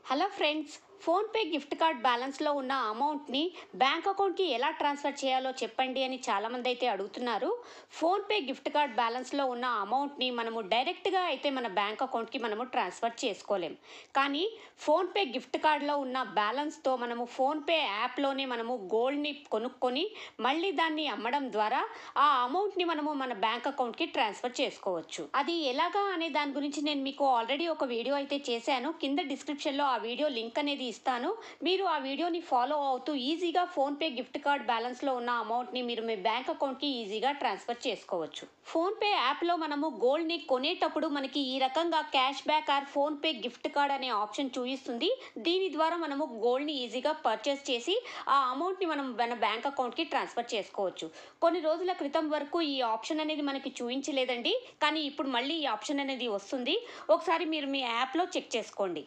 Hello friends, PhonePe gift card బ్యాలెన్స్లో ఉన్న అమౌంట్ని బ్యాంక్ అకౌంట్కి ఎలా ట్రాన్స్ఫర్ చేయాలో చెప్పండి అని చాలామంది అయితే అడుగుతున్నారు. ఫోన్పే గిఫ్ట్ కార్డ్ బ్యాలెన్స్లో ఉన్న అమౌంట్ని మనము డైరెక్ట్గా అయితే మన బ్యాంక్ అకౌంట్కి మనము ట్రాన్స్ఫర్ చేసుకోలేం. కానీ ఫోన్పే గిఫ్ట్ కార్డ్లో ఉన్న బ్యాలెన్స్తో మనము ఫోన్పే యాప్లోనే మనము గోల్డ్ని కొనుక్కొని మళ్ళీ దాన్ని అమ్మడం ద్వారా ఆ అమౌంట్ని మనము మన బ్యాంక్ అకౌంట్కి ట్రాన్స్ఫర్ చేసుకోవచ్చు. అది ఎలాగా అనే దాని గురించి నేను మీకు ఆల్రెడీ ఒక వీడియో అయితే చేశాను. కింద డిస్క్రిప్షన్లో ఆ వీడియో లింక్ అనేది ఇస్తాను. మీరు ఆ వీడియోని ఫాలో అవుతూ ఈజీగా ఫోన్పే గిఫ్ట్ కార్డ్ బ్యాలెన్స్లో ఉన్న అమౌంట్ని మీరు మీ బ్యాంక్ అకౌంట్కి ఈజీగా ట్రాన్స్ఫర్ చేసుకోవచ్చు. ఫోన్పే యాప్లో మనము గోల్డ్ని కొనేటప్పుడు మనకి ఈ రకంగా cash back or PhonePe gift card అనే ఆప్షన్ చూపిస్తుంది. దీని ద్వారా మనము గోల్డ్ని ఈజీగా పర్చేస్ చేసి ఆ అమౌంట్ని మనం మన బ్యాంక్ అకౌంట్కి ట్రాన్స్ఫర్ చేసుకోవచ్చు. కొన్ని రోజుల క్రితం వరకు ఈ ఆప్షన్ అనేది మనకి చూపించలేదండి, కానీ ఇప్పుడు మళ్ళీ ఈ ఆప్షన్ అనేది వస్తుంది. ఒకసారి మీరు మీ యాప్లో చెక్ చేసుకోండి.